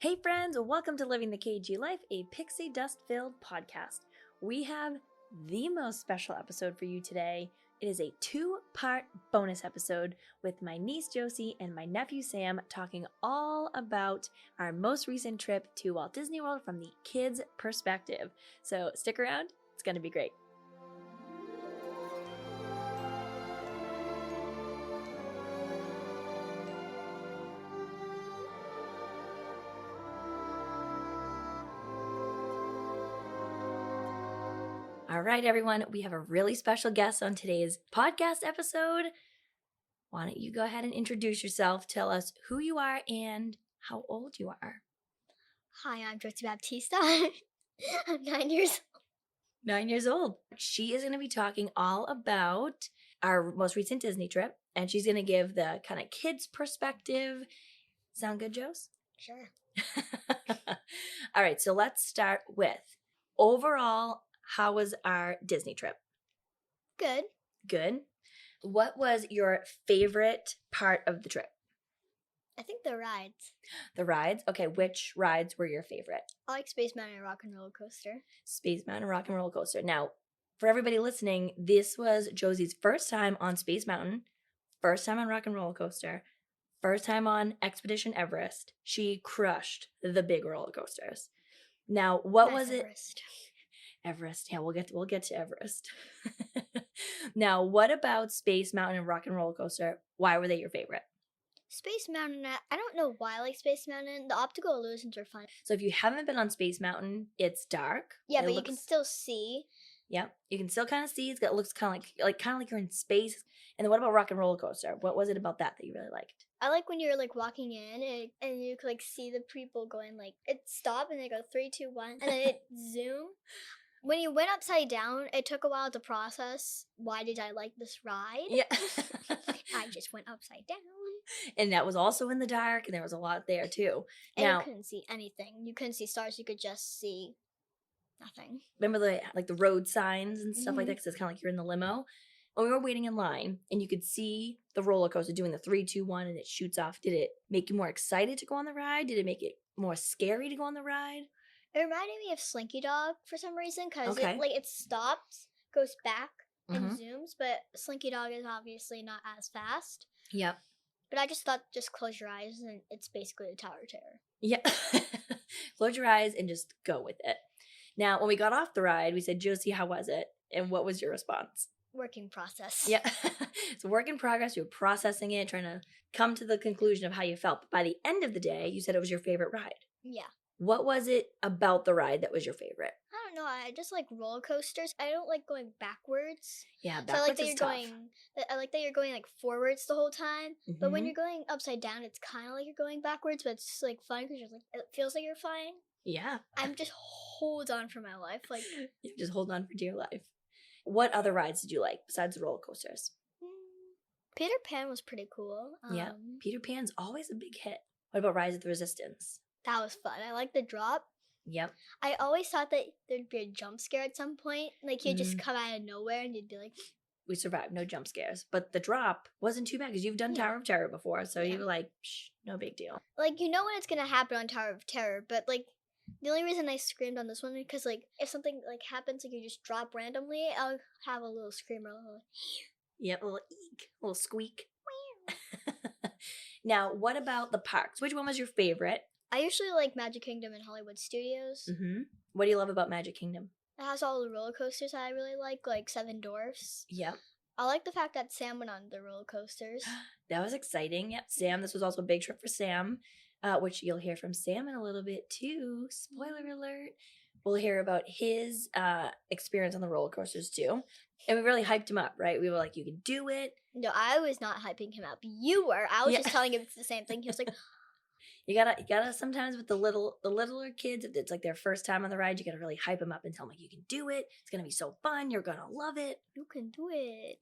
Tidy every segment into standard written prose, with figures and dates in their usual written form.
Hey friends, welcome to Living the KG Life, a pixie dust-filled podcast. We have the most special episode for you today. It is a 2-part bonus episode with my niece Josie and my nephew Sam talking all about our most recent trip to Walt Disney World from the kids' perspective. So stick around, it's going to be great. All right, everyone, we have a really special guest on today's podcast episode. Why don't you go ahead and introduce yourself, tell us who you are and how old you are. Hi, I'm Josie Baptista. I'm 9 years old. 9 years old. She is going to be talking all about our most recent Disney trip, and she's going to give the kind of kids perspective. Sound good, Jose? Sure. All right, so let's start with overall, how was our Disney trip? Good. Good. What was your favorite part of the trip? I think the rides. The rides? Okay, which rides were your favorite? I like Space Mountain and Rock and Roller Coaster. Space Mountain Rock and Roller Coaster. Now, for everybody listening, this was Josie's first time on Space Mountain, first time on Rock and Roller Coaster, first time on Expedition Everest. She crushed the big roller coasters. Now, what was it? Everest. Yeah, we'll get to Everest. Now, what about Space Mountain and Rock and Roller Coaster? Why were they your favorite? Space Mountain, I don't know why I like Space Mountain. The optical illusions are fun. So if you haven't been on Space Mountain, it's dark. Yeah, but you can still see. Yeah, you can still kind of see. It looks kind of like you're in space. And then what about Rock and Roller Coaster? What was it about that you really liked? I like when you're like walking in and you could like see the people going like it stop and they go 3, 2, 1 and then it zoom. When you went upside down, it took a while to process. Why did I like this ride? Yeah. I just went upside down. And that was also in the dark, and there was a lot there, too. And you couldn't see anything. You couldn't see stars. You could just see nothing. Remember the road signs and stuff like that? Because it's kind of like you're in the limo. When we were waiting in line, and you could see the roller coaster doing the 3, 2, 1, and it shoots off. Did it make you more excited to go on the ride? Did it make it more scary to go on the ride? It reminded me of Slinky Dog for some reason because it stops, goes back, and zooms. But Slinky Dog is obviously not as fast. Yep. But I just thought just close your eyes and it's basically the Tower of Terror. Yeah. Close your eyes and just go with it. Now, when we got off the ride, we said, Josie, how was it? And what was your response? Working process. Yeah. It's a work in progress. You were processing it, trying to come to the conclusion of how you felt. But by the end of the day, you said it was your favorite ride. Yeah. What was it about the ride that was your favorite? I don't know. I just like roller coasters. I don't like going backwards. Yeah, backwards so I like that is tough. I like that you're going like forwards the whole time. But when you're going upside down, it's kind of like you're going backwards, but it's like fun because you're like it feels like you're flying. Yeah. I'm just hold on for my life, like you just hold on for dear life. What other rides did you like besides the roller coasters? Peter Pan was pretty cool. Yeah, Peter Pan's always a big hit. What about Rise of the Resistance? That was fun. I like the drop. Yep. I always thought that there'd be a jump scare at some point. Like, you'd just come out of nowhere and you'd be like... We survived. No jump scares. But the drop wasn't too bad because you've done Tower of Terror before. So you were like, no big deal. Like, you know when it's going to happen on Tower of Terror. But, like, the only reason I screamed on this one is because, like, if something, like, happens, like, you just drop randomly, I'll have a little screamer. Yep, a little eek, a little squeak. Now, what about the parks? Which one was your favorite? I usually like Magic Kingdom and Hollywood Studios. What do you love about Magic Kingdom? It has all the roller coasters I really like Seven Dwarfs. Yep. I like the fact that Sam went on the roller coasters. That was exciting. Yep, Sam. This was also a big trip for Sam, which you'll hear from Sam in a little bit too. Spoiler alert. We'll hear about his experience on the roller coasters too. And we really hyped him up, right? We were like, you can do it. No, I was not hyping him up. You were. I was just telling him it's the same thing. He was like... You gotta sometimes with the littler kids, if it's like their first time on the ride, you gotta really hype them up and tell them like you can do it. It's gonna be so fun. You're gonna love it. You can do it.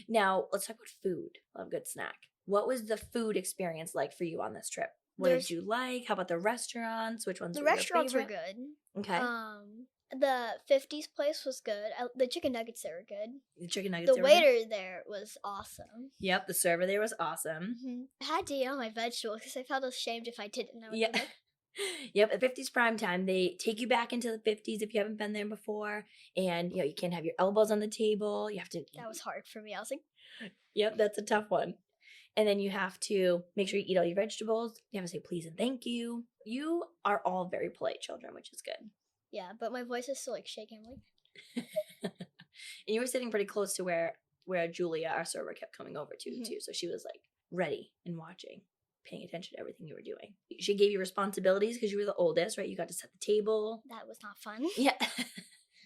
Now let's talk about food. Love a good snack. What was the food experience like for you on this trip? What did you like? How about the restaurants? Which ones? The were restaurants your were favorite? good. Okay. The 50s place was good. The chicken nuggets there were good. The chicken nuggets. The waiter there was awesome. Yep, the server there was awesome. Mm-hmm. I had to eat all my vegetables because I felt ashamed if I didn't. I would be like, Yep, at 50s prime time, they take you back into the 50s if you haven't been there before. And, you can't have your elbows on the table. You have to... That was hard for me. I was like... Yep, that's a tough one. And then you have to make sure you eat all your vegetables. You have to say please and thank you. You are all very polite children, which is good. Yeah, but my voice is still, shaking. And you were sitting pretty close to where Julia, our server, kept coming over to, too. So she was, ready and watching, paying attention to everything you were doing. She gave you responsibilities because you were the oldest, right? You got to set the table. That was not fun. Yeah.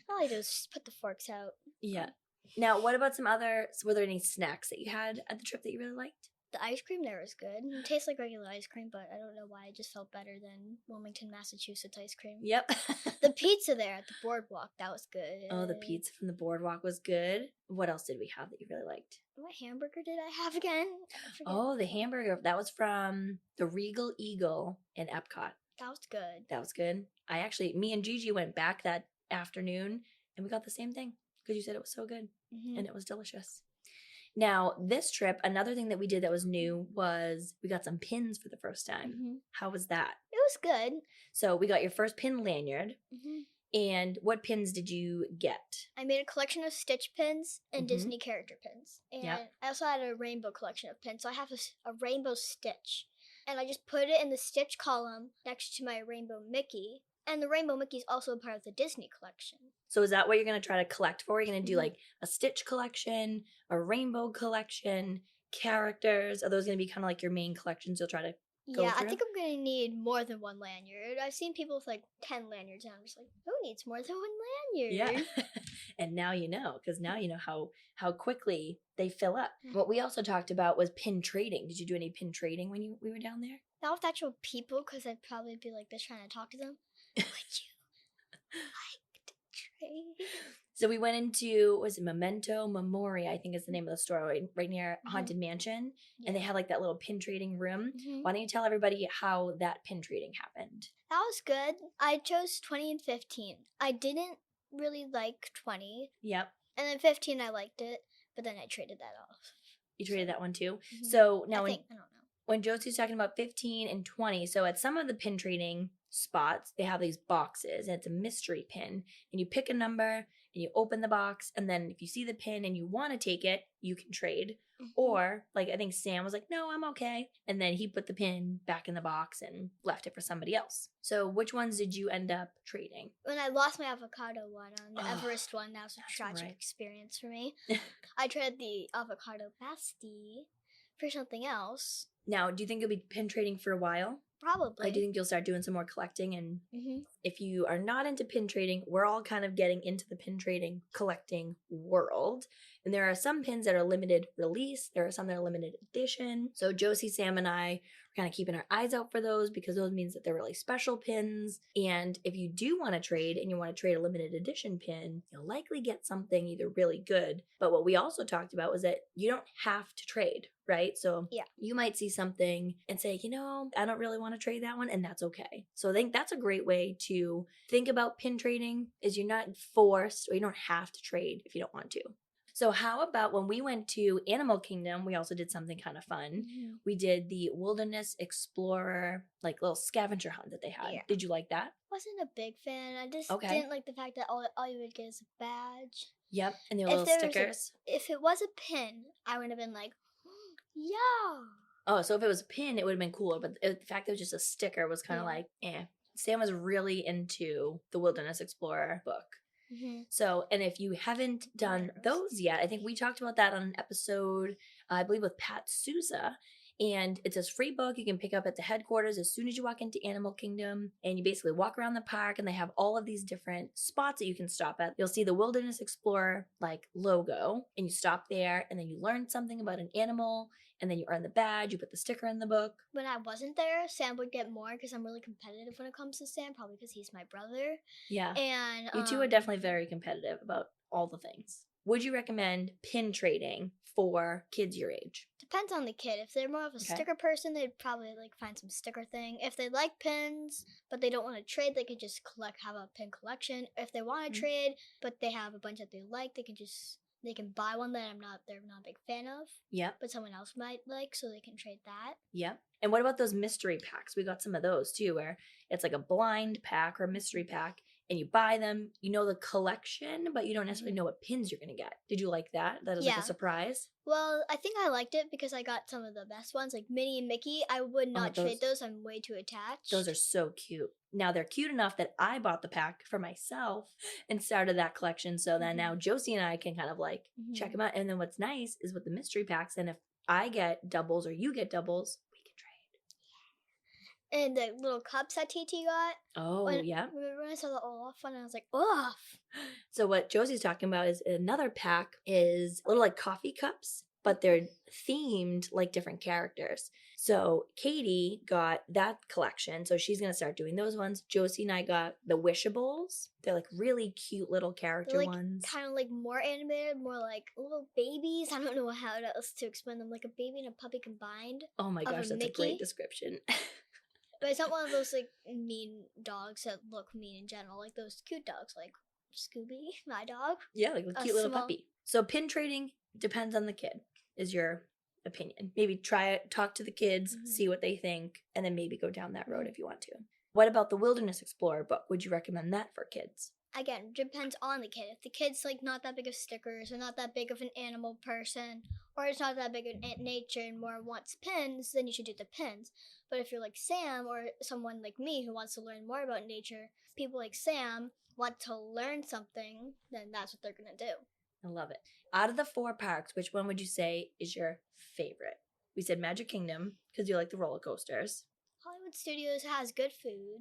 All I do is just put the forks out. Yeah. Now, what about were there any snacks that you had at the trip that you really liked? The ice cream there was good. It tastes like regular ice cream, but I don't know why. It just felt better than Wilmington, Massachusetts ice cream. Yep. The pizza there at the boardwalk, that was good. Oh, the pizza from the boardwalk was good. What else did we have that you really liked? What hamburger did I have again? Oh, the hamburger. That was from the Regal Eagle in Epcot. That was good. That was good. Me and Gigi went back that afternoon, and we got the same thing because you said it was so good, and it was delicious. Now, this trip, another thing that we did that was new was we got some pins for the first time. How was that? It was good. So we got your first pin lanyard. And what pins did you get? I made a collection of Stitch pins and Disney character pins. And I also had a rainbow collection of pins. So I have a rainbow Stitch. And I just put it in the Stitch column next to my rainbow Mickey. And the rainbow Mickey is also a part of the Disney collection. So is that what you're going to try to collect for? You're going to do a Stitch collection, a rainbow collection, characters? Are those going to be kind of your main collections you'll try to go through? I think I'm going to need more than one lanyard. I've seen people with 10 lanyards and I'm just like, who needs more than one lanyard? Yeah. And now you know, because now you know how quickly they fill up. What we also talked about was pin trading. Did you do any pin trading when we were down there? Not with actual people, because I'd probably be like this trying to talk to them. Would you like to trade? So we went into, was it Memento Mori, I think is the name of the store, right near Haunted Mansion. Yeah. And they had that little pin trading room. Why don't you tell everybody how that pin trading happened? That was good. I chose 20 and 15. I didn't really like 20. Yep. And then 15 I liked it, but then I traded that off. You traded that one too? So now I don't know. When Josie's talking about 15 and 20, so at some of the pin trading spots, they have these boxes, and it's a mystery pin. And you pick a number, and you open the box, and then if you see the pin and you want to take it, you can trade. Or, I think Sam was like, no, I'm okay. And then he put the pin back in the box and left it for somebody else. So which ones did you end up trading? When I lost my avocado one on the Everest one, that was a tragic experience for me. I traded the avocado pasty for something else. Now, do you think you'll be pin trading for a while? Probably. Do you think you'll start doing some more collecting? And if you are not into pin trading, we're all kind of getting into the pin trading collecting world. And there are some pins that are limited release. There are some that are limited edition. So Josie, Sam, and I are kind of keeping our eyes out for those because those means that they're really special pins. And if you do want to trade and you want to trade a limited edition pin, you'll likely get something either really good. But what we also talked about was that you don't have to trade, right? So you might see something and say, I don't really want to trade that one, and that's okay. So I think that's a great way to think about pin trading is you're not forced or you don't have to trade if you don't want to. So how about when we went to Animal Kingdom, we also did something kind of fun. We did the Wilderness Explorer, little scavenger hunt that they had. Yeah. Did you like that? Wasn't a big fan. I just didn't like the fact that all you would get is a badge. Yep, and the little stickers. If it was a pin, I would have been like, yeah. Oh, so if it was a pin, it would have been cooler. But the fact that it was just a sticker was kind of Sam was really into the Wilderness Explorer book. So, and if you haven't done those yet, I think we talked about that on an episode, I believe with Pat Souza, and it's a free book you can pick up at the headquarters as soon as you walk into Animal Kingdom, and you basically walk around the park and they have all of these different spots that you can stop at. You'll see the Wilderness Explorer logo, and you stop there and then you learn something about an animal, and then you earn the badge, you put the sticker in the book. When I wasn't there, Sam would get more because I'm really competitive when it comes to Sam, probably because he's my brother. Yeah. And you two are definitely very competitive about all the things. Would you recommend pin trading for kids your age? depends on the kid. If they're more of a sticker person, they'd probably like find some sticker thing. If they like pins, but they don't want to trade, they could just have a pin collection. If they want to trade, but they have a bunch that they like, they can buy one that they're not a big fan of. Yep. But someone else might like, so they can trade that. Yep. And what about those mystery packs? We got some of those too, where it's like a blind pack or a mystery pack, and you buy them, you know the collection, but you don't necessarily know what pins you're going to get. Did you like that? That was like a surprise? Well, I think I liked it because I got some of the best ones, like Minnie and Mickey. I would not trade those. I'm way too attached. Those are so cute. Now, they're cute enough that I bought the pack for myself and started that collection. So then now Josie and I can kind of like check them out. And then what's nice is with the mystery packs, and if I get doubles or you get doubles, we can trade. And the little cups that TT got. Oh, yeah. Remember when I saw the Olaf one? I was like, Olaf. So what Josie's talking about is another pack is little like coffee cups, but they're themed like different characters. So Katie got that collection. So she's going to start doing those ones. Josie and I got the Wishables. They're like really cute little character ones. Kind of like more animated, more like little babies. I don't know how else to explain them. Like a baby and a puppy combined. Oh my gosh, that's a great description. But it's not one of those like mean dogs that look mean in general. Like those cute dogs like Scooby, my dog. Yeah, like a cute little puppy. So pin trading depends on the kid, is your opinion. Maybe try it, talk to the kids, see what they think, and then maybe go down that road if you want to. What about the Wilderness Explorer book? Would you recommend that for kids? Again, depends on the kid. If the kid's like not that big of stickers or not that big of an animal person, or it's not that big of nature and more wants pins, then you should do the pins. But if you're like Sam or someone like me who wants to learn more about nature, people like Sam want to learn something, then that's what they're going to do. I love it. Out of the 4 parks, which one would you say is your favorite? We said Magic Kingdom because you like the roller coasters. Hollywood Studios has good food.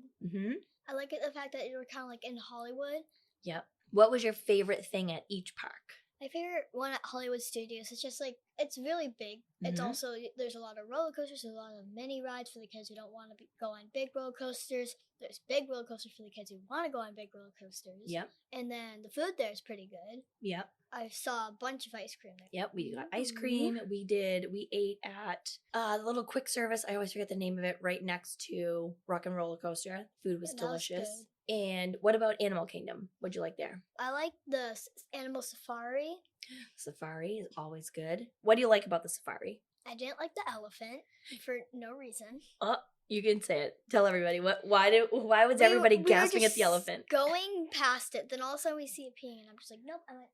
I like it the fact that you're kind of like in Hollywood. Yep. What was your favorite thing at each park? My favorite one at Hollywood Studios is just like, it's really big. It's also, there's a lot of roller coasters, there's a lot of mini rides for the kids who don't want to go on big roller coasters. There's big roller coasters for the kids who want to go on big roller coasters. Yep. And then the food there is pretty good. Yep. I saw a bunch of ice cream there. Yep, we got ice cream. We ate at the little quick service. I always forget the name of it, right next to Rock and Roller Coaster. Food was delicious. And what about Animal Kingdom? What'd you like there? I like the Animal Safari. Safari is always good. What do you like about the safari? I didn't like the elephant for no reason. Oh, you can say it. Tell everybody. Why was everybody gasping at the elephant? Going past it, then all of a sudden we see it peeing, and I'm just like, nope. I went,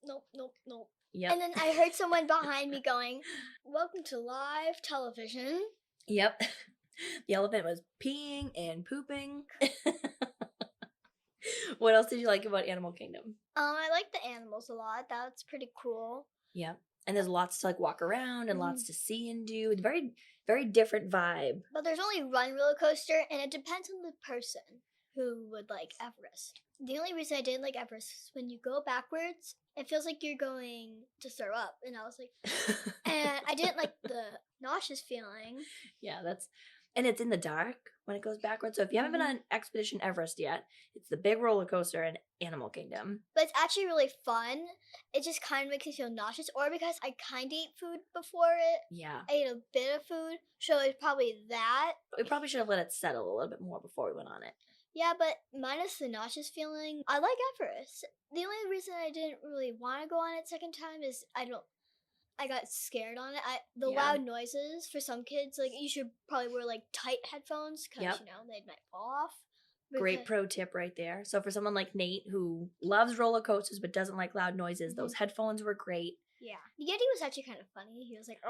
nope. Yep. And then I heard someone behind me going, "Welcome to live television." Yep. The elephant was peeing and pooping. What else did you like about Animal Kingdom? I like the animals a lot. That's pretty cool. Yeah. And there's lots to like walk around and lots to see and do. It's very, very different vibe. But there's only one roller coaster, and it depends on the person who would like Everest. The only reason I didn't like Everest is when you go backwards, it feels like you're going to throw up. And I was like, and I didn't like the nauseous feeling. Yeah, and it's in the dark when it goes backwards. So if you haven't been on Expedition Everest yet, it's the big roller coaster in Animal Kingdom. But it's actually really fun. It just kind of makes me feel nauseous. Or because I kind of ate food before it. Yeah. I ate a bit of food. So it's probably that. We probably should have let it settle a little bit more before we went on it. Yeah, but minus the nauseous feeling, I like Everest. The only reason I didn't really want to go on it second time is I got scared on it. The loud noises for some kids, like you should probably wear like tight headphones because they might fall off. Great pro tip right there. So for someone like Nate who loves roller coasters but doesn't like loud noises, those headphones were great. Yeah, the Yeti was actually kind of funny. He was like,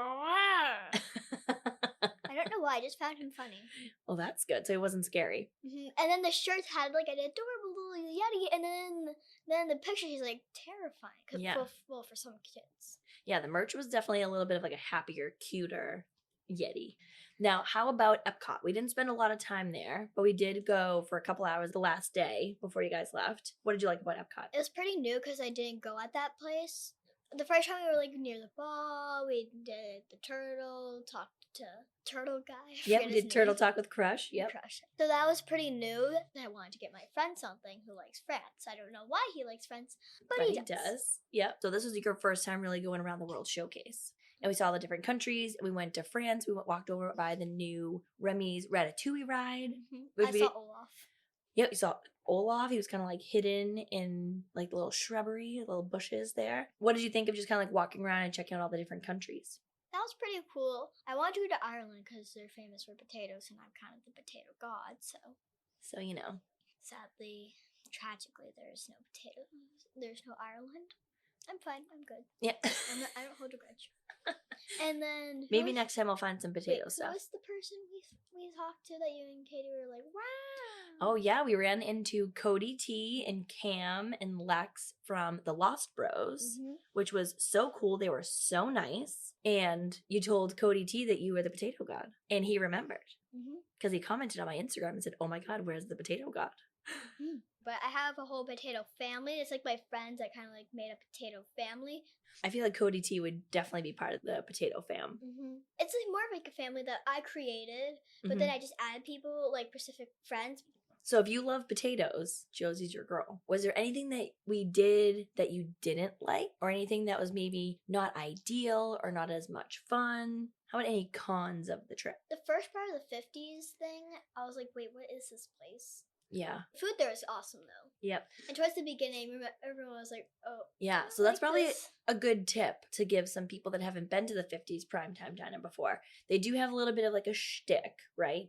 I don't know why. I just found him funny. Well, that's good. So it wasn't scary. And then the shirts had like an adorable little Yeti, and then in the picture he's like terrifying. Yeah. Well, for some kids. Yeah, the merch was definitely a little bit of like a happier, cuter Yeti. Now, how about Epcot? We didn't spend a lot of time there, but we did go for a couple hours the last day before you guys left. What did you like about Epcot? It was pretty new because I didn't go at that place. The first time we were like near the ball, we did the turtle, talked to turtle guy. Yep, we did Turtle Talk with Crush. Yep. Crush. So that was pretty new. I wanted to get my friend something who likes France. I don't know why he likes France, but he does. Yep. So this was your first time really going around the World Showcase. and we saw all the different countries. We went to France. We walked over by the new Remy's Ratatouille ride. I saw Olaf. Yeah, we saw Olaf. He was kind of like hidden in like the little shrubbery, little bushes there. What did you think of just kind of like walking around and checking out all the different countries? That was pretty cool. I wanted to go to Ireland because they're famous for potatoes, and I'm kind of the potato god, so. So, you know. Sadly, tragically, there's no potatoes. There's no Ireland. I'm fine. I'm good. Yeah. I don't hold a grudge. And then maybe next time I'll find some potato stuff. Who was the person we talked to that you and Katie were like, wow? Oh yeah, we ran into Cody T and Cam and Lex from the Lost Bros, which was so cool. They were so nice. And you told Cody T that you were the potato god, and he remembered because he commented on my Instagram and said, "Oh my God, where's the potato god?" But I have a whole potato family. It's like my friends that kind of like made a potato family. I feel like Cody T would definitely be part of the potato fam. It's like more of like a family that I created, but then I just added people like specific friends. So if you love potatoes, Josie's your girl. Was there anything that we did that you didn't like, or anything that was maybe not ideal or not as much fun? How about any cons of the trip? The first part of the 50s thing, I was like, wait, what is this place? Yeah. Food there is awesome, though. Yep. And towards the beginning, everyone was like, oh. Yeah, so that's probably a good tip to give some people that haven't been to the 50s primetime diner before. They do have a little bit of like a shtick, right?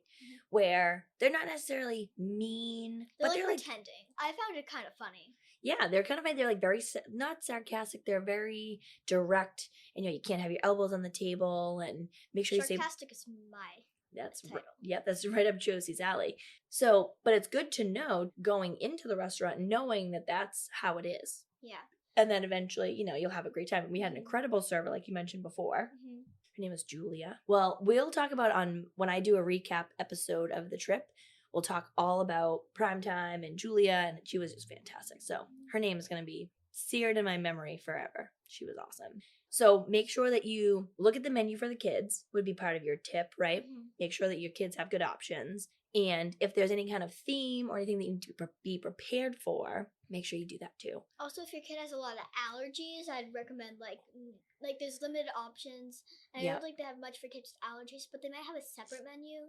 Where they're not necessarily mean. They're but like they're pretending. I found it kind of funny. Yeah, they're kind of, they're like very, not sarcastic, they're very direct. And you can't have your elbows on the table, and make sure sarcastic is my That's right. Yep, that's right up Josie's alley. So, but it's good to know going into the restaurant, knowing that that's how it is. Yeah. And then eventually, you'll have a great time. We had an incredible server, like you mentioned before. Her name is Julia. Well, we'll talk about when I do a recap episode of the trip, we'll talk all about Primetime and Julia, and she was just fantastic. So her name is going to be seared in my memory forever. She was awesome. So make sure that you look at the menu for the kids, would be part of your tip, right? Make sure that your kids have good options. And if there's any kind of theme or anything that you need to be prepared for, make sure you do that too. Also, if your kid has a lot of allergies, I'd recommend like there's limited options. And I don't think they have much for kids with allergies, but they might have a separate menu.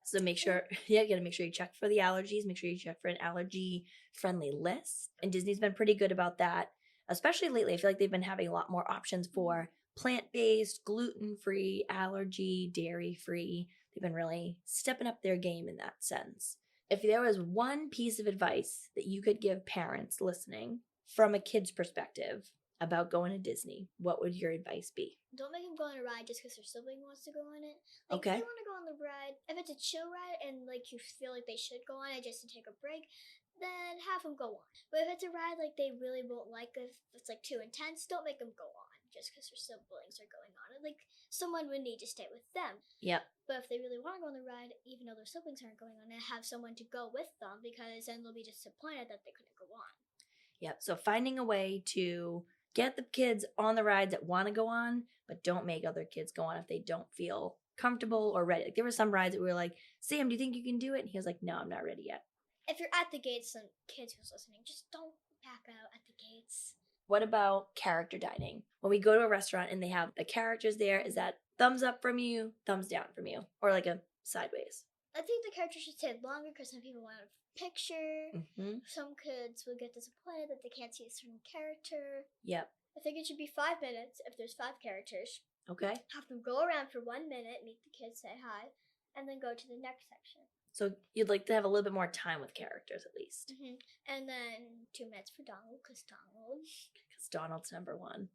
So make sure, you gotta make sure you check for the allergies. Make sure you check for an allergy-friendly list. And Disney's been pretty good about that, especially lately. I feel like they've been having a lot more options for plant-based, gluten-free, allergy, dairy-free. They've been really stepping up their game in that sense. If there was one piece of advice that you could give parents listening from a kid's perspective about going to Disney, what would your advice be? Don't make them go on a ride just because their sibling wants to go on it. If they want to go on the ride, if it's a chill ride and you feel like they should go on it just to take a break, then have them go on. But if it's a ride they really won't like, if it's too intense, don't make them go on just because their siblings are going on it. Someone would need to stay with them. Yep. But if they really want to go on the ride, even though their siblings aren't going on it, have someone to go with them, because then they'll be disappointed that they couldn't go on. Yep. So finding a way to get the kids on the rides that want to go on, but don't make other kids go on if they don't feel comfortable or ready. There were some rides that we were like, Sam, do you think you can do it? And he was like, no, I'm not ready yet. If you're at the gates, then kids who's listening, just don't back out at the gates. What about character dining? When we go to a restaurant and they have the characters there, is that thumbs up from you, thumbs down from you, or a sideways? I think the characters should stay longer because some people want a picture. Some kids will get disappointed that they can't see a certain character. Yep. I think it should be 5 minutes if there's 5 characters. Okay. Have them go around for 1 minute, meet the kids, say hi, and then go to the next section. So you'd like to have a little bit more time with characters at least. And then 2 minutes for Donald, because Donald's number one.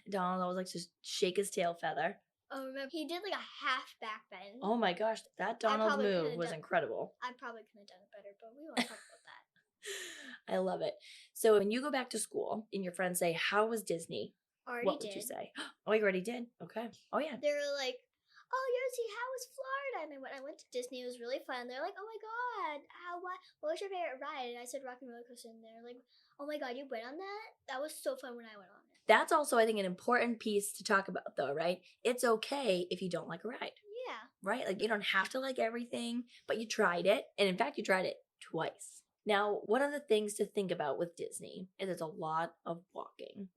Donald always likes to shake his tail feather. Oh, remember, he did a half back bend. Oh my gosh, that Donald move was incredible. I probably could have done it better, but we won't talk about that. I love it. So when you go back to school and your friends say, how was Disney? What would you say? Oh, you already did? Okay. Oh, yeah. They were like, oh, Josie, how was Florida? And when I went to Disney, it was really fun. They're like, oh my God, what was your favorite ride? And I said Rock and Roller Coaster, and they're like, oh my God, you went on that? That was so fun when I went on it. That's also, I think, an important piece to talk about, though, right? It's okay if you don't like a ride. Yeah. Right? You don't have to like everything, but you tried it. And in fact, you tried it twice. Now, one of the things to think about with Disney is it's a lot of walking.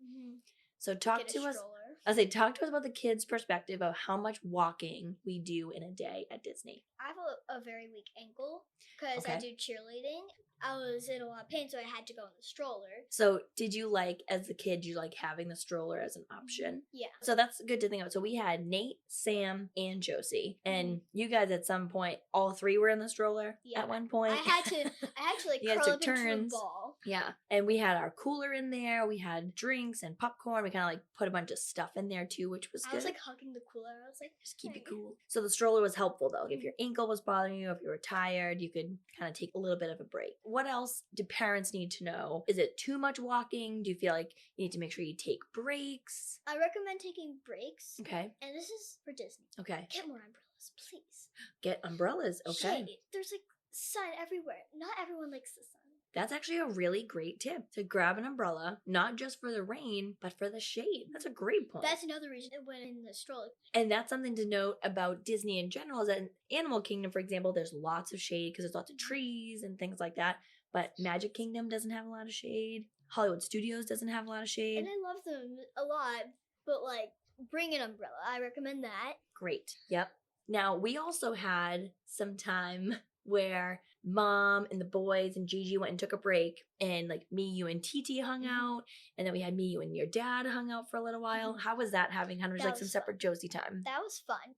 So talk to us. I say, talk to us about the kids' perspective of how much walking we do in a day at Disney. I have a very weak ankle because I Okay. do cheerleading. I was in a lot of pain, so I had to go in the stroller. So did you like, as a kid, you like having the stroller as an option? Yeah. So that's good to think about. So we had Nate, Sam, and Josie. And you guys at some point, all three were in the stroller at one point. I had to like You guys curl took up into a turns. ball. Yeah. And we had our cooler in there. We had drinks and popcorn. We kind of like put a bunch of stuff in there too, which was good. I was like hugging the cooler. I was like, just keep it cool. So the stroller was helpful though. If your ankle was bothering you, if you were tired, you could kind of take a little bit of a break. What else do parents need to know? Is it too much walking? Do you feel like you need to make sure you take breaks? I recommend taking breaks. Okay. And this is for Disney. Okay. Get more umbrellas, please. Get umbrellas. Okay. Shade. There's like sun everywhere. Not everyone likes the sun. That's actually a really great tip, to grab an umbrella, not just for the rain, but for the shade. That's a great point. That's another reason it went in the stroller. And that's something to note about Disney in general, is that in Animal Kingdom, for example, there's lots of shade because there's lots of trees and things like that. But Magic Kingdom doesn't have a lot of shade. Hollywood Studios doesn't have a lot of shade. And I love them a lot, but like, bring an umbrella. I recommend that. Great. Yep. Now, we also had some time where Mom and the boys and Gigi went and took a break, and like me, you, and Titi hung out, and then we had me, you, and your dad hung out for a little while. How was that, having kind of That like was some fun. separate Josie time? That was fun.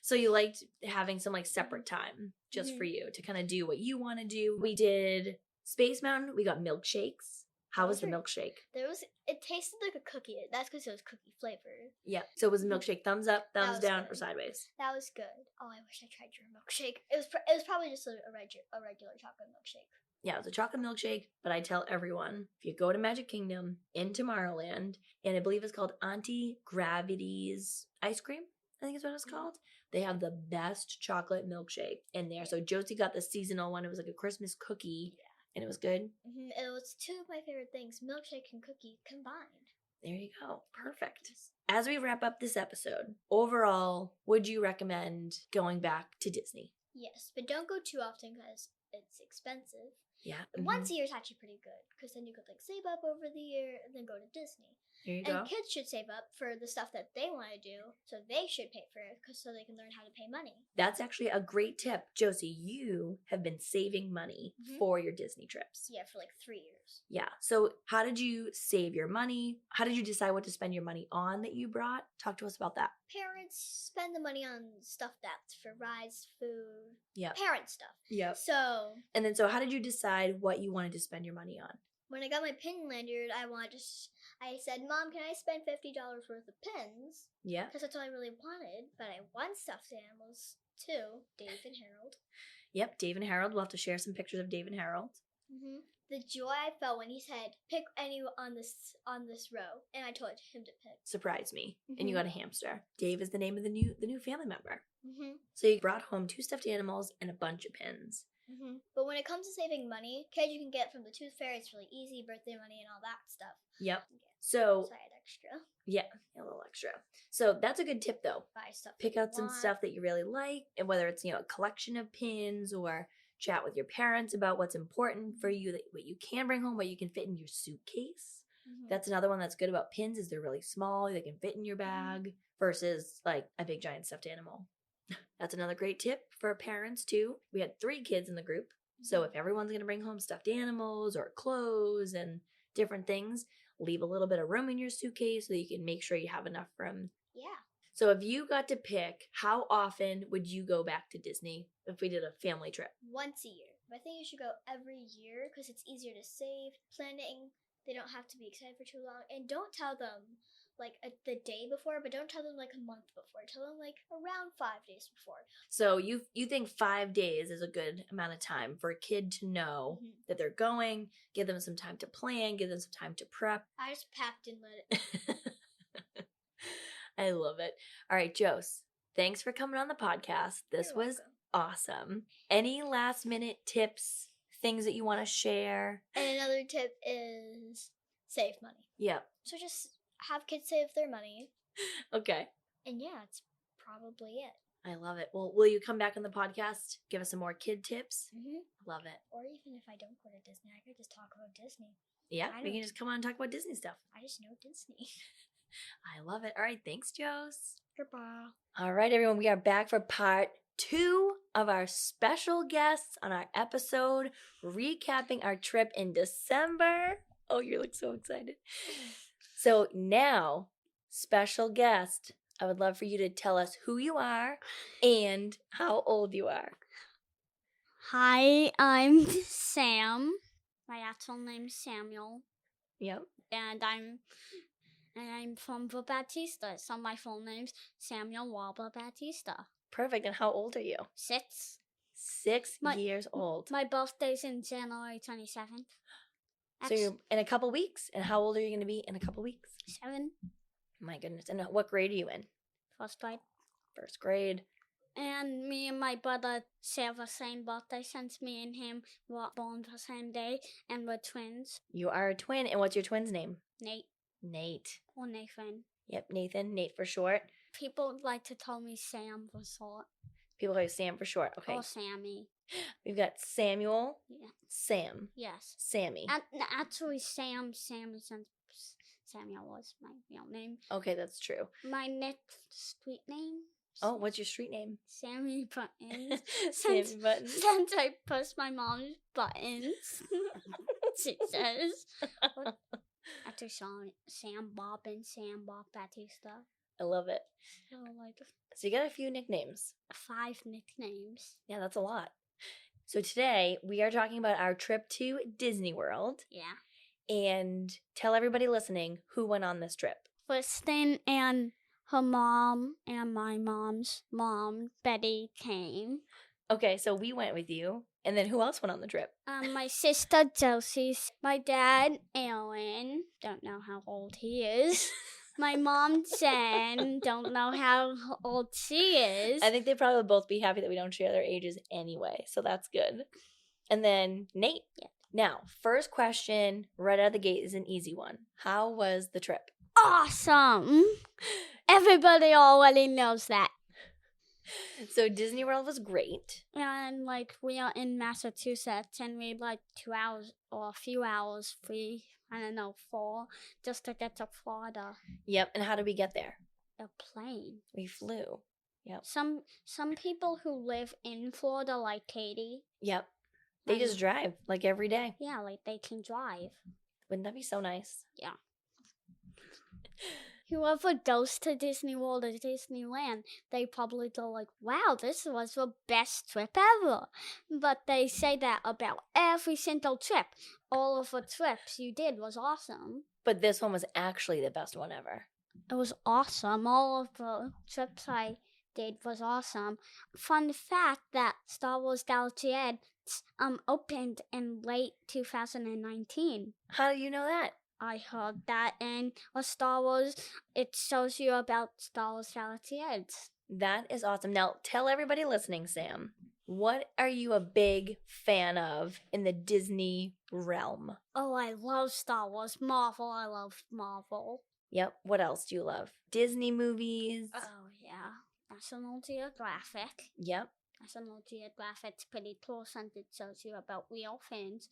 So you liked having some like separate time just for you to kind of do what you want to do. We did Space Mountain. We got milkshakes. How was the milkshake? It tasted like a cookie. That's because it was cookie flavored. Yeah. So it was a milkshake. Thumbs up, thumbs down, good. or sideways? That was good. Oh, I wish I tried your milkshake. It was probably just a regular chocolate milkshake. Yeah, it was a chocolate milkshake, but I tell everyone, if you go to Magic Kingdom in Tomorrowland, and I believe it's called Auntie Gravity's Ice Cream, I think is what it's called. They have the best chocolate milkshake in there. So Josie got the seasonal one. It was like a Christmas cookie. Yeah. And it was good. It was two of my favorite things, milkshake and cookie combined. There you go. Perfect. As we wrap up this episode, overall, would you recommend going back to Disney? Yes, but don't go too often because it's expensive. Yeah. Once a year is actually pretty good because then you could like save up over the year and then go to Disney. There you go. And kids should save up for the stuff that they want to do, so they should pay for it so they can learn how to pay money. That's actually a great tip. Josie, you have been saving money for your Disney trips. Yeah, for like 3 years. Yeah. So how did you save your money? How did you decide what to spend your money on that you brought? Talk to us about that. Parents spend the money on stuff that's for rides, food, yeah, parent stuff. Yep. So how did you decide what you wanted to spend your money on? When I got my pin lanyard, I said, Mom, can I spend $50 worth of pins? Yeah. Because that's all I really wanted. But I want stuffed animals too, Dave and Harold. Yep, Dave and Harold. We'll have to share some pictures of Dave and Harold. The joy I felt when he said, pick any on this row. And I told him to pick. Surprised me. And you got a hamster. Dave is the name of the new family member. So you brought home 2 stuffed animals and a bunch of pins. But when it comes to saving money, kids, you can get from the Tooth Fairy. It's really easy, birthday money and all that stuff. Yep. So I had extra. Yeah, a little extra. So that's a good tip though. Buy stuff. Pick out some stuff that you really like, and whether it's a collection of pins or chat with your parents about what's important for you, what you can bring home, what you can fit in your suitcase. That's another one that's good about pins, is they're really small. They can fit in your bag versus like a big giant stuffed animal. That's another great tip for parents too. We had 3 kids in the group. So if everyone's going to bring home stuffed animals or clothes and different things, leave a little bit of room in your suitcase so that you can make sure you have enough room. Yeah. So if you got to pick, how often would you go back to Disney if we did a family trip? Once a year. I think you should go every year because it's easier to save. Planning, they don't have to be excited for too long. And don't tell them like the day before, but don't tell them like a month before. Tell them like around 5 days before. So you think 5 days is a good amount of time for a kid to know that they're going, give them some time to plan, give them some time to prep. I just packed and let it. I love it. All right, Jose, thanks for coming on the podcast. This was awesome. Any last minute tips, things that you want to share? And another tip is save money. Yep. So just have kids save their money. Okay. And yeah, that's probably it. I love it. Well, will you come back on the podcast? Give us some more kid tips? Love it. Or even if I don't go to Disney, I could just talk about Disney. Yeah, we can just come on and talk about Disney stuff. I just know Disney. I love it. All right, thanks, Jose. Goodbye. All right, everyone, we are back for part 2 of our special guests on our episode, recapping our trip in December. Oh, you look so excited. So now, special guest, I would love for you to tell us who you are and how old you are. Hi, I'm Sam. My actual name's Samuel, Yep. and I'm from Baptista. So my full name's Samuel Baptista. Perfect. And how old are you? 6. 6 years old. My birthday's in January 27th. So you're in a couple weeks. And how old are you going to be in a couple weeks? 7. My goodness. And what grade are you in? First grade. First grade. And me and my brother share the same birthday since me and him were born the same day, and we're twins. You are a twin. And what's your twin's name? Nate Nate. or Nathan. Yep, Nathan. Nate for short. People like to call me Sam for short. People call you Sam for short. Okay. Or Sammy. We've got Samuel, Yeah. Sam, Yes. Sammy. Actually, Sam since Samuel was my real name. Okay, that's true. My next street name. Oh, what's your street name? Sammy Buttons. Sammy Buttons. Since I pushed my mom's buttons, she says. After Sam Bob and Sam Bob Baptista. I love it. So like So you got a few nicknames. 5 nicknames. Yeah, that's a lot. So today we are talking about our trip to Disney World. Yeah. And tell everybody listening who went on this trip. Kristen and her mom and my mom's mom, Betty, came. Okay, so we went with you. And then who else went on the trip? My sister, Josie. My dad, Aaron. Don't know how old he is. My mom, Jen. Don't know how old she is. I think they'd probably both be happy that we don't share their ages anyway. So that's good. And then Nate. Yeah. Now, first question right out of the gate is an easy one. How was the trip? Awesome. Everybody already knows that. So Disney World was great. And we are in Massachusetts, and we 2 hours or a few hours free. 4, just to get to Florida. Yep. And how did we get there? A plane. We flew. Yep. Some people who live in Florida, like Katie. Yep. They just drive every day. Yeah, they can drive. Wouldn't that be so nice? Yeah. Whoever goes to Disney World or Disneyland, they probably go wow, this was the best trip ever. But they say that about every single trip. All of the trips you did was awesome. But this one was actually the best one ever. It was awesome. All of the trips I did was awesome. Fun fact that Star Wars Galaxy Edge opened in late 2019. How do you know that? I heard that in a Star Wars. It shows you about Star Wars Galaxy Edge. That is awesome. Now, tell everybody listening, Sam, what are you a big fan of in the Disney realm? Oh, I love Star Wars. Marvel, I love Marvel. Yep. What else do you love? Disney movies? Oh, yeah. National Geographic. Yep. National Geographic's pretty cool since it shows you about real things.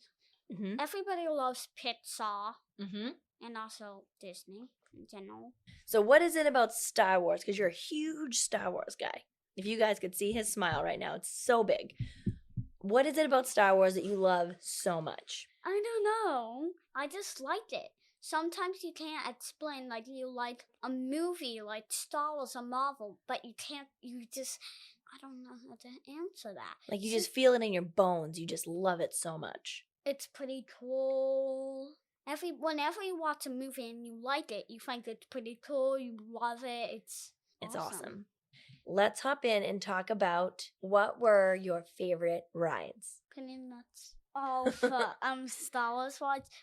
Mm-hmm. Everybody loves Pixar. Mm-hmm. And also Disney in general. So what is it about Star Wars? Because you're a huge Star Wars guy. If you guys could see his smile right now, it's so big. What is it about Star Wars that you love so much? I don't know. I just like it. Sometimes you can't explain, you like a movie like Star Wars or Marvel, but you just, I don't know how to answer that. You just feel it in your bones. You just love it so much. It's pretty cool. Whenever you watch a movie and you like it, you think it's pretty cool, you love it, it's awesome. Let's hop in and talk about what were your favorite rides. Pretty nuts. Oh, for Star Wars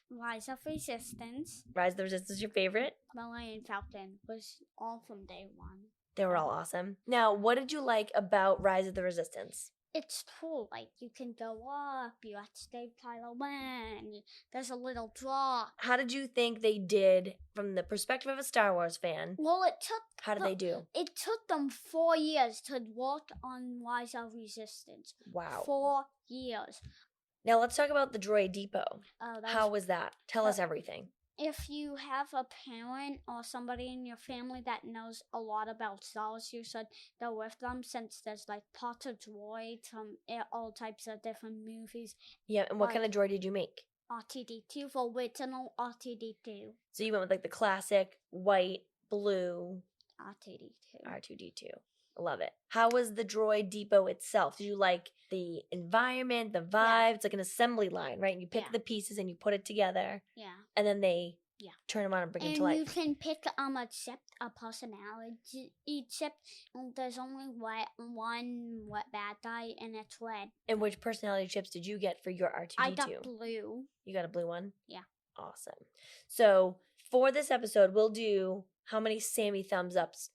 Rise of Resistance. Rise of the Resistance is your favorite? Millennium Falcon was all from day one. They were all awesome. Now, what did you like about Rise of the Resistance? It's cool. You can go up, you have to save Kylo Ren, there's a little drop. How did you think they did from the perspective of a Star Wars fan? Well, How did they do? It took them 4 years to work on Rise of Resistance. Wow. 4 years. Now let's talk about the Droid Depot. Oh, How was that? Tell us everything. if you have a parent or somebody in your family that knows a lot about Star Wars, you should go with them since there's like parts of droid from all types of different movies. Yeah, and what kind of droid did you make? R2D2, the original R2D2. So you went with like the classic white, blue R2D2. R2D2. Love it. How was the droid depot itself? Did you like the environment, the vibe? Yeah. It's like an assembly line, right? You pick Yeah. the pieces and you put it together. Yeah. And then they Yeah. turn them on and bring them And to life. you can pick a chip, a personality chip. There's only one bad guy, and it's red. And which personality chips did you get for your R2D2? I got blue. You got a blue one? Yeah. Awesome. So for this episode, we'll do how many Sammy thumbs ups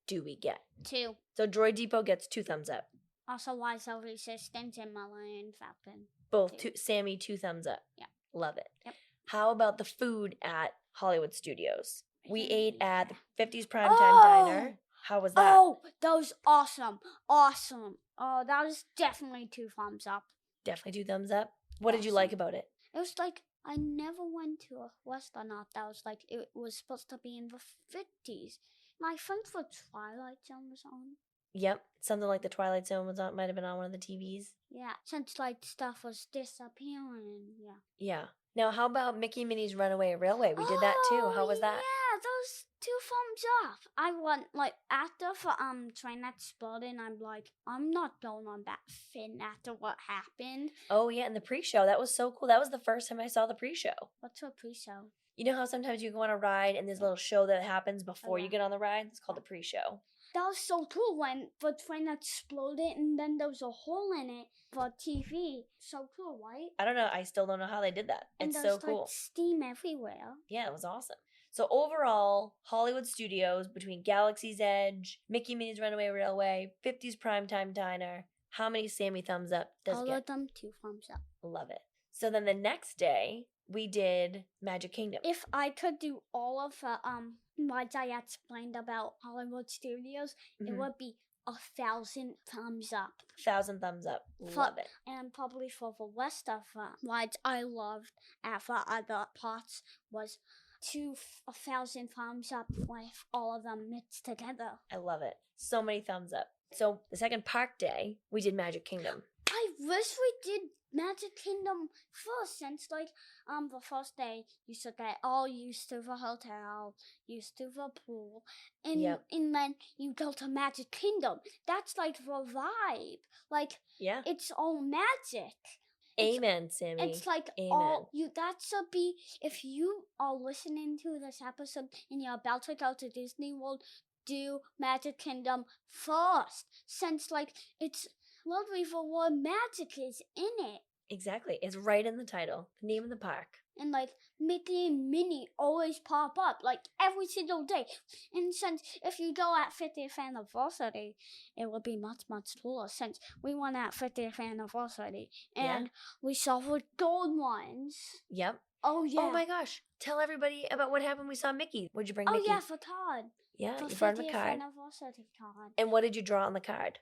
do we get? 2. So Droid Depot gets 2 thumbs up. Also, Wise of Resistance and Malayan Falcon. Both Sammy 2 thumbs up. Yeah. Love it. Yep. How about the food at Hollywood Studios? We ate at the 50s Primetime Oh! Diner. How was that? Oh, that was awesome. Awesome. Oh, that was definitely 2 thumbs up. Definitely 2 thumbs up. What did you like about it? It was like, I never went to a restaurant that was like, it was supposed to be in the 50s. My friend for Twilight Zone was on. Yep. Something like the Twilight Zone was on, might have been on one of the TVs. Yeah, since like stuff was disappearing. Yeah. Yeah. Now, how about Mickey and Minnie's Runaway Railway? We did that too. How was that? Yeah, those 2 thumbs up. I went like after for train exploding. I'm like, I'm not going on that fin after what happened. Oh, yeah, and the pre-show. That was so cool. That was the first time I saw the pre-show. What's a pre-show? You know how sometimes you go on a ride and there's a little show that happens before you yeah. get on the ride? It's called the pre-show. That was so cool when the train exploded and then there was a hole in it for TV. So cool, right? I don't know. I still don't know how they did that. And It's there's so cool. like steam everywhere. Yeah, it was awesome. So overall, Hollywood Studios, between Galaxy's Edge, Mickey and Minnie's Runaway Railway, 50s Primetime Diner, how many Sammy thumbs up does All it get? of them 2 thumbs up. Love it. So then the next day, we did Magic Kingdom. If I could do all of the what I explained about Hollywood Studios, it would be 1,000 thumbs up. 1,000 thumbs up. Love it. And probably for the rest of what I loved at the other parts was 1,000 thumbs up with all of them mixed together. I love it. So many thumbs up. So the second park day, we did Magic Kingdom. I wish we did Magic Kingdom first, since like the first day you should get all used to the hotel, used to the pool, and and then you go to Magic Kingdom. That's like the vibe. Like it's all magic. Amen, Sammy. It's like Amen. That should be, if you are listening to this episode and you're about to go to Disney World, do Magic Kingdom first, since like it's lovely for what magic is in it. Exactly. It's right in the title. The name of the park. And like Mickey and Minnie always pop up like every single day. And since if you go at 50th anniversary, it will be much, much cooler, since we went at 50th anniversary and we saw the gold ones. Yep. Oh, yeah. Oh, my gosh. Tell everybody about what happened. We saw Mickey. What'd you bring Mickey? Oh, yeah, for card. Yeah, for you brought him a 50th card. anniversary card. And what did you draw on the card?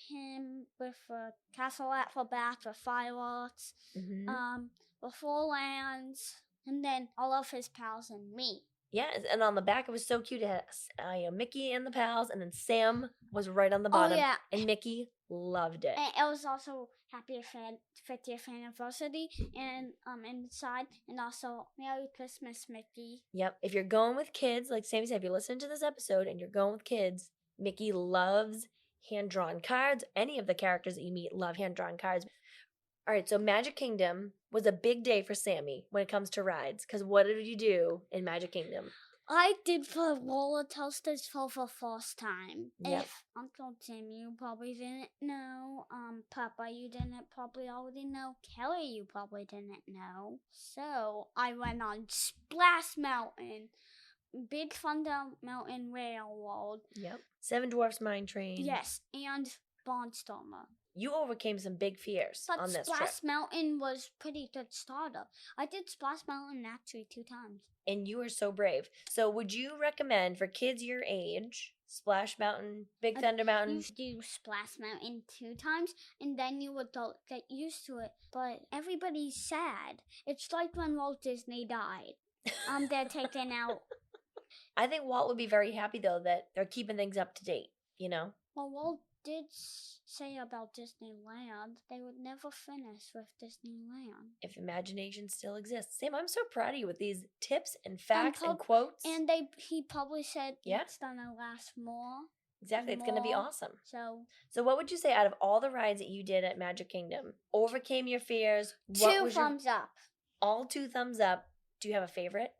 Him with a castle at the back with fireworks, the 4 lands, and then all of his pals and me. Yeah, and on the back it was so cute. It had Mickey and the pals, and then Sam was right on the bottom. Oh, yeah. And Mickey loved it. And it was also happy 50th anniversary, and inside, and also Merry Christmas, Mickey. Yep. If you're going with kids, like Sammy said, if you're listening to this episode and you're going with kids, Mickey loves hand-drawn cards. Any of the characters that you meet love hand-drawn cards. All right, so Magic Kingdom was a big day for Sammy when it comes to rides, because what did you do in Magic Kingdom? I did the roller coasters for the first time. Yep. If Uncle Tim, you probably didn't know. Papa, you didn't probably already know. Kelly, you probably didn't know. So I went on Splash Mountain, Big Thunder Mountain Railroad. Yep. Seven Dwarfs Mine Train. Yes, and Barnstormer. You overcame some big fears But on this Splash trip. Mountain was pretty good startup. I did Splash Mountain actually 2 times. And you were so brave. So would you recommend for kids your age, Splash Mountain, Big Thunder Mountain? You do Splash Mountain 2 times, and then you would get used to it. But everybody's sad. It's like when Walt Disney died. They're taking out. I think Walt would be very happy though that they're keeping things up to date, you know? Well, Walt did say about Disneyland they would never finish with Disneyland. If imagination still exists. Sam, I'm so proud of you with these tips and facts and quotes. And he probably said it's gonna last more. Exactly, it's gonna be awesome. So what would you say out of all the rides that you did at Magic Kingdom overcame your fears? Two thumbs up. All 2 thumbs up. Do you have a favorite?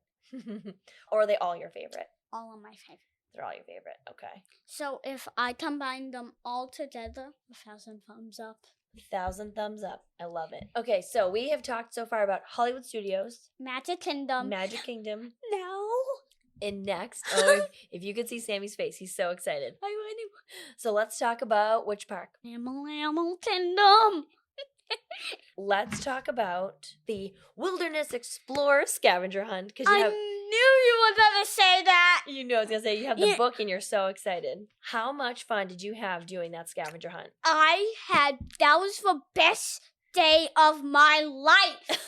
Or are they all your favorite? All of my favorite. They're all your favorite. Okay. So if I combine them all together, 1,000 thumbs up. 1,000 thumbs up. I love it. Okay, so we have talked so far about Hollywood Studios, Magic Kingdom. No. And next, if you could see Sammy's face, he's so excited. I really. So let's talk about which park? Animal Kingdom. Let's talk about the Wilderness Explorer Scavenger Hunt. I knew you were going to say that. You know I was going to say, you have the book and you're so excited. How much fun did you have doing that scavenger hunt? That was the best day of my life.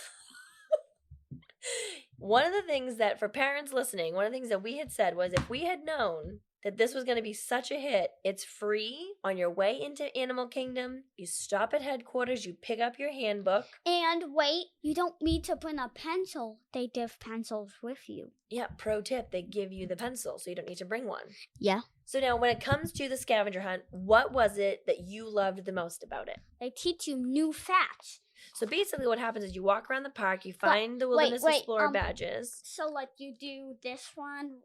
One of the things that, for parents listening, one of the things that we had said was if we had known that this was going to be such a hit, it's free on your way into Animal Kingdom. You stop at headquarters, you pick up your handbook. And wait, you don't need to bring a pencil. They give pencils with you. Yeah, pro tip, they give you the pencil, so you don't need to bring one. Yeah. So now, when it comes to the scavenger hunt, what was it that you loved the most about it? They teach you new facts. So basically what happens is you walk around the park, you find the Wilderness Explorer badges. So like you do this one,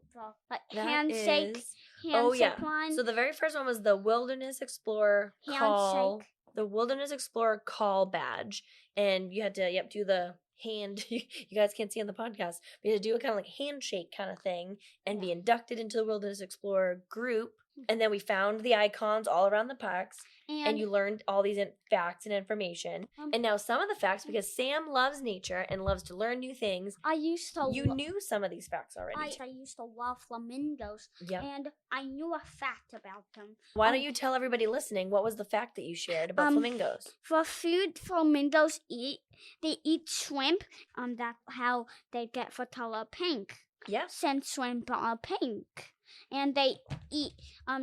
like That handshake one. So the very first one was the Wilderness Explorer call. The Wilderness Explorer call badge. And you had to do the hand. You guys can't see on the podcast. But you had to do a kind of like handshake kind of thing and be inducted into the Wilderness Explorer group. And then we found the icons all around the parks. And you learned all these facts and information. And now some of the facts, because Sam loves nature and loves to learn new things. You knew some of these facts already. I used to love flamingos. Yep. And I knew a fact about them. Why don't you tell everybody listening what was the fact that you shared about flamingos? For food flamingos eat, they eat shrimp. That's how they get the color pink. Yeah. Since shrimp are pink. And they eat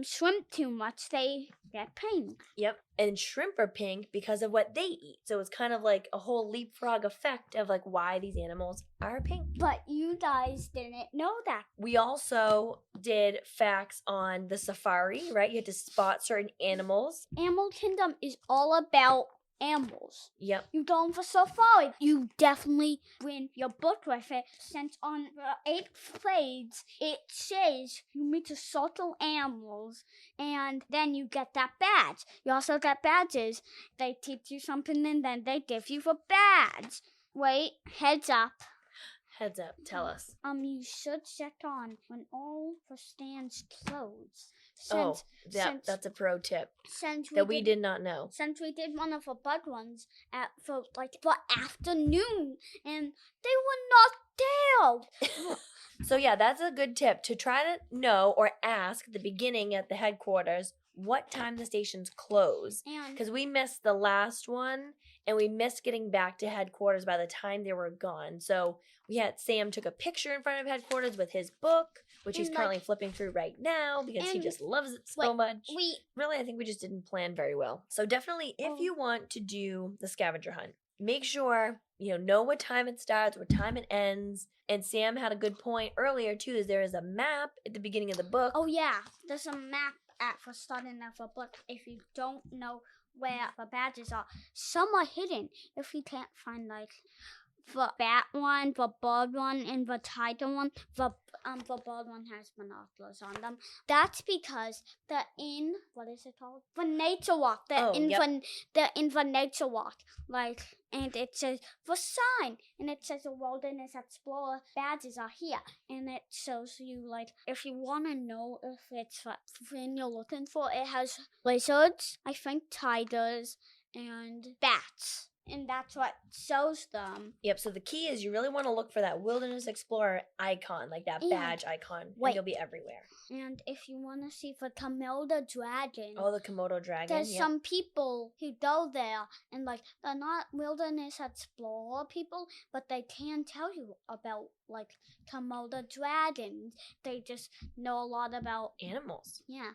shrimp too much, they get pink. Yep. And shrimp are pink because of what they eat. So it's kind of like a whole leapfrog effect of like why these animals are pink. But you guys didn't know that. We also did facts on the safari, right? You had to spot certain animals. Animal Kingdom is all about animals. Yep. You go on for safari. You definitely bring your book with it. Since on the 8th page, it says you meet the subtle animals, and then you get that badge. You also get badges. They teach you something, and then they give you the badge. Wait, heads up. Heads up, tell us. You should check on when all the stands close. That's a pro tip we did not know. Since we did one of the bug ones for afternoon, and they were not there. So yeah, that's a good tip to try to know or ask at the beginning at the headquarters what time the stations close. Because we missed the last one, and we missed getting back to headquarters by the time they were gone. So Sam took a picture in front of headquarters with his book, which he's currently flipping through right now because he just loves it so much. I think we just didn't plan very well. So definitely, if you want to do the scavenger hunt, make sure know what time it starts, what time it ends. And Sam had a good point earlier too, is there is a map at the beginning of the book. Oh yeah, there's a map for starting of a book. If you don't know where the badges are, some are hidden. If you can't find the bat one, the bird one, and the tiger one, the bird one has binoculars on them. That's because what is it called? The nature walk. They're in the nature walk. And it says the sign, and it says the Wilderness Explorer badges are here, and it shows you if you want to know if it's what thing you're looking for. It has lizards, I think tigers, and bats. and that's what shows them. Yep, so the key is you really want to look for that Wilderness Explorer icon, like that And badge icon, and wait. you'll be everywhere. And if you want to see the Komodo dragon, Oh, the Komodo dragon. there's Yep. some people who go there and like they're not wilderness explorer people, but they can tell you about like Komodo dragons. They just know a lot about Animals. yeah.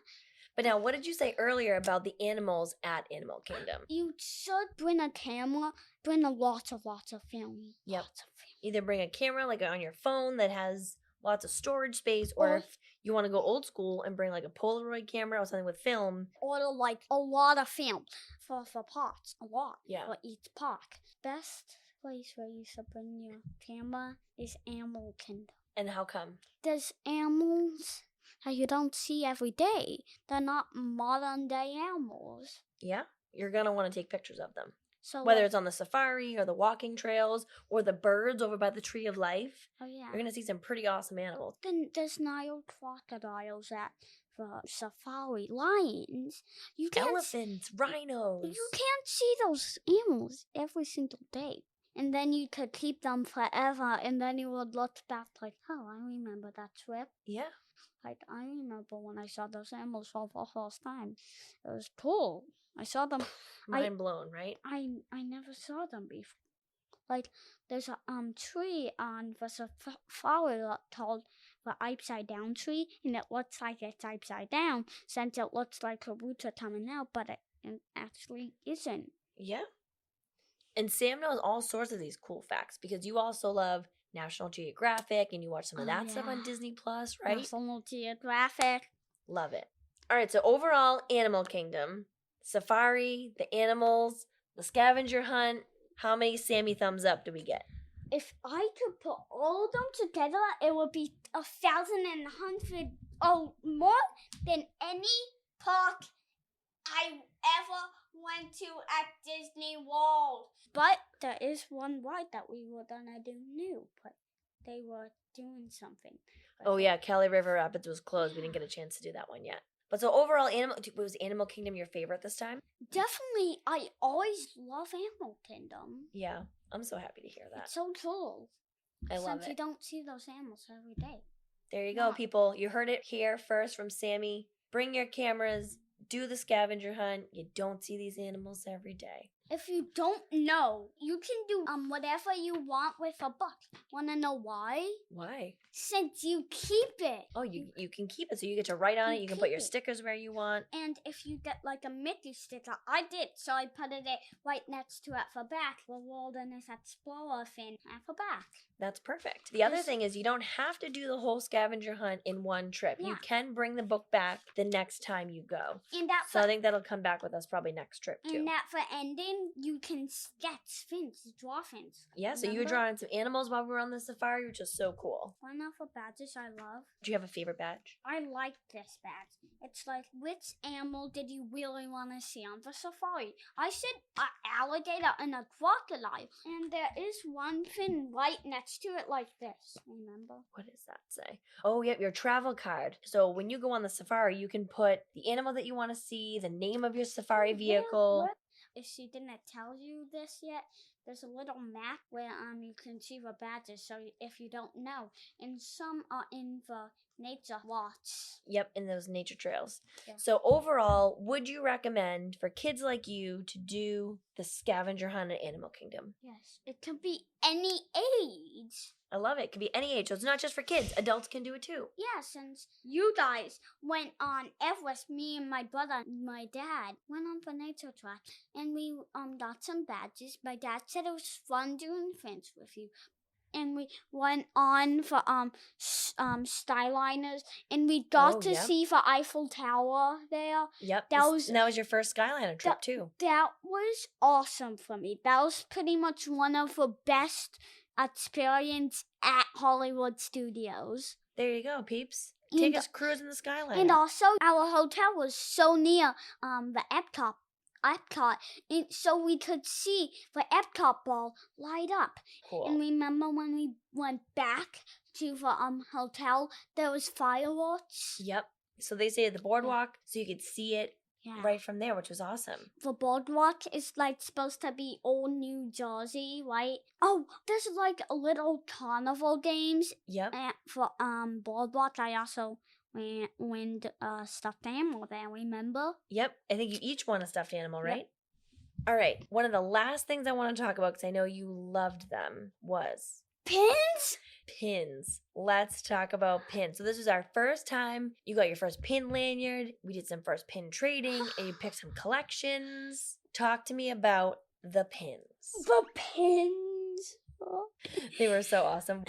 But now, what did you say earlier about the animals at Animal Kingdom? You should bring a camera, bring a lots of film. Yep. Lots of film. Either bring a camera like on your phone that has lots of storage space, or if you want to go old school and bring like a Polaroid camera or something with film. Or like a lot of film for parks. A lot. Yeah. For each park. Best place where you should bring your camera is Animal Kingdom. And how come? There's animals that you don't see every day. They're not modern day animals. Yeah, you're going to want to take pictures of them. So Whether it's on the safari or the walking trails or the birds over by the Tree of Life, oh yeah. you're going to see some pretty awesome animals. Then there's Nile crocodiles at the safari. Lions. You can't Elephants, rhinos. You can't see those animals every single day. And then you could keep them forever, and then you would look back like, oh, I remember that trip. Yeah. Like, I remember when I saw those animals for the first time. It was cool. I saw them. Mind blown, right? I never saw them before. Like, there's a tree on the safari called the upside down tree, and it looks like it's upside down since it looks like the roots are coming out, but it actually isn't. Yeah. And Sam knows all sorts of these cool facts because you also love National Geographic and you watch some of that stuff on Disney Plus, right? National Geographic. Love it. All right, so overall, Animal Kingdom, safari, the animals, the scavenger hunt. How many Sammy thumbs up do we get? If I could put all of them together, it would be 1,100 more than any park I ever went to at Disney World. But there is one ride that we were gonna do new, but they were doing something. Oh yeah, Cali River Rapids was closed. We didn't get a chance to do that one yet. But so overall, was Animal Kingdom your favorite this time? Definitely, I always love Animal Kingdom. Yeah, I'm so happy to hear that. It's so cool. I love Since it. you don't see those animals every day. There you go, people. You heard it here first from Sammy. Bring your cameras. Do the scavenger hunt. You don't see these animals every day. If you don't know, you can do whatever you want with a book. Wanna know why? Why? Since you keep it. Oh, you can keep it, so you get to write on it. You can put your keep it. stickers where you want. And if you get like a Mickey sticker, I did, so I put it right next to it for back. The Wilderness Explorer thing at the back. That's perfect. The other thing is you don't have to do the whole scavenger hunt in one trip. Yeah. You can bring the book back the next time you go. And that So I think that'll come back with us probably next trip too. And that for ending, you can sketch things, draw things. Yeah, so you were drawing some animals while we were on the safari, which is so cool. One of the badges I love. Do you have a favorite badge? I like this badge. It's like, which animal did you really want to see on the safari? I said an alligator and a crocodile. And there is one thing right next to it like this. Remember? What does that say? Oh, yep, your travel card. So when you go on the safari, you can put the animal that you want to see, the name of your safari vehicle. If she didn't tell you this yet, there's a little map where you can see the badges. So if you don't know, and some are in the nature lots. Yep, in those nature trails. Yeah. So overall, would you recommend for kids like you to do the scavenger hunt at Animal Kingdom? Yes, it could be any age. I love it. It could be any age. So it's not just for kids. Adults can do it too. Yeah, since you guys went on Everest, me and my brother and my dad went on the nature track, and we got some badges. My dad said it was fun doing things with you. And we went on for Skyliners, and we got to see the Eiffel Tower there. Yep, that was your first Skyliner trip too. That was awesome for me. That was pretty much one of the best experience at Hollywood Studios. There you go, peeps. Take us cruising the Skyliner. And also, our hotel was so near the Epcot, and so we could see the Epcot ball light up. Cool. And remember when we went back to the hotel, there was fireworks. Yep. So they say the boardwalk, so you could see it Yeah. right from there, which was awesome. The boardwalk is like supposed to be old New Jersey, right? Oh, there's like a little carnival games Yep. for boardwalk. I also win a stuffed animal there. Remember? Yep. I think you each won a stuffed animal, Yep. right? All right. One of the last things I want to talk about, because I know you loved them, was Pins? pins. Let's talk about pins. So this was our first time. You got your first pin lanyard. We did some first pin trading, and you picked some collections. Talk to me about the pins. The pins. They were so awesome.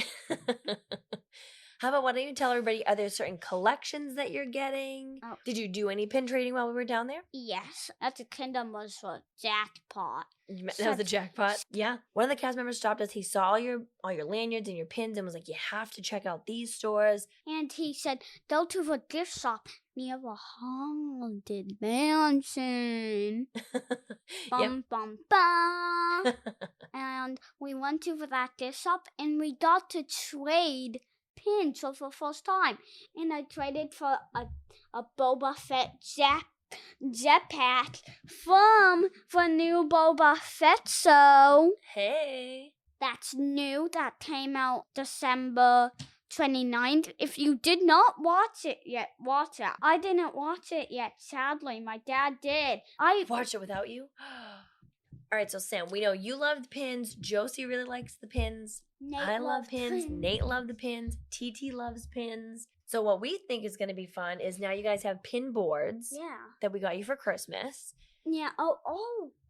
How about, why don't you tell everybody, are there certain collections that you're getting? Oh. Did you do any pin trading while we were down there? Yes, at the kingdom was a jackpot. That was a jackpot. Yeah. One of the cast members stopped us. He saw all your lanyards and your pins and was like, you have to check out these stores. And he said, go to the gift shop near the haunted mansion. Bum, bum, bum. And we went to that gift shop and we got to trade pins for the first time. And I traded for a Boba Fett jetpack from the new Boba Fett show. Hey. That's new. That came out December 29th. If you did not watch it yet, watch it. I didn't watch it yet, sadly. My dad did. I Watched it without you? All right, so Sam, we know you loved pins. Josie really likes the pins. Nate I love loved pins. Nate loved the pins. TT loves pins. So what we think is going to be fun is now you guys have pin boards Yeah. that we got you for Christmas. Yeah. Oh,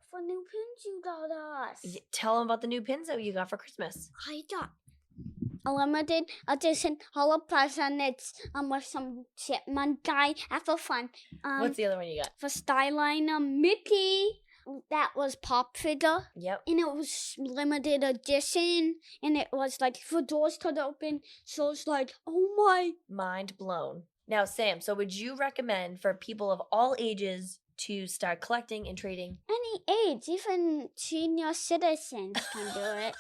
for new pins you got us. Tell them about the new pins that you got for Christmas. I got a limited edition hollow present. It's with some chipmunk guy at the front. What's the other one you got? For Styliner Mickey. That was pop figure. Yep. And it was limited edition. And it was like the doors could open. So it's like, oh my. Mind blown. Now, Sam, so would you recommend for people of all ages to start collecting and trading? Any age, even senior citizens can do it.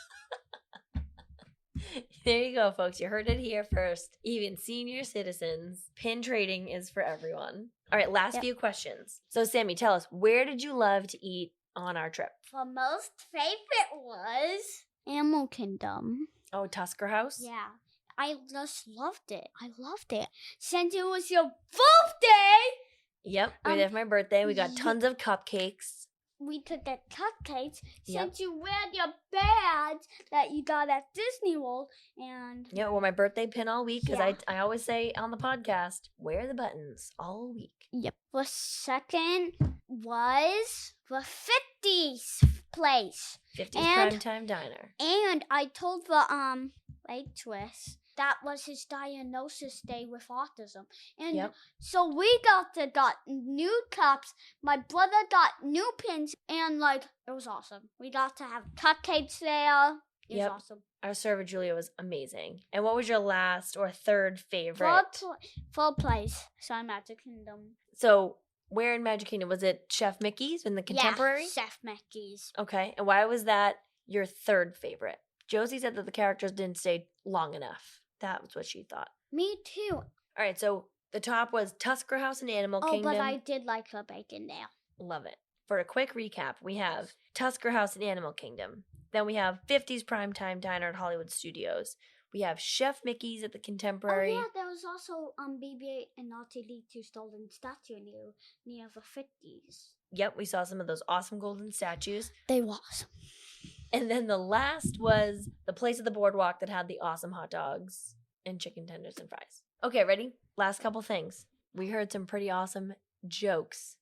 There you go, folks. You heard it here first. Even senior citizens, pin trading is for everyone. All right, last few questions. So, Sammy, tell us, where did you love to eat on our trip? The most favorite was Animal Kingdom. Oh, Tusker House? Yeah. I just loved it. I loved it. Since it was your birthday, Yep, we were there for my birthday. We got ye- tons of cupcakes. we could get cupcakes. Yep. Since you wear your badge that you got at Disney World. And Yeah, wore my birthday pin all week because Yeah. I always say on the podcast, wear the buttons all week. yep. The second was the 50s place. 50s And- Primetime Diner. And I told the waitress that was his diagnosis day with autism. And Yep. so we got new cups. My brother got new pins, and like it was awesome. We got to have cupcakes there. It Yep. was awesome. Our server, Julia, was amazing. And what was your last or third favorite? Third place. So Magic Kingdom. So, where in Magic Kingdom? Was it Chef Mickey's in the Contemporary? Yeah, Chef Mickey's. Okay. And why was that your third favorite? Josie said that the characters didn't stay long enough. That was what she thought. Me too. All right. So, the top was Tusker House and Animal Oh, Kingdom. but I did like the bacon there. Love it. For a quick recap, we have Tusker House and Animal Kingdom. Then we have 50s Primetime Diner at Hollywood Studios. We have Chef Mickey's at the Contemporary. Oh yeah, there was also BB-8 and R2D2 stolen statue near the 50s. Yep, we saw some of those awesome golden statues. They were awesome. And then the last was the place at the boardwalk that had the awesome hot dogs and chicken tenders and fries. Okay, ready? Last couple things. We heard some pretty awesome jokes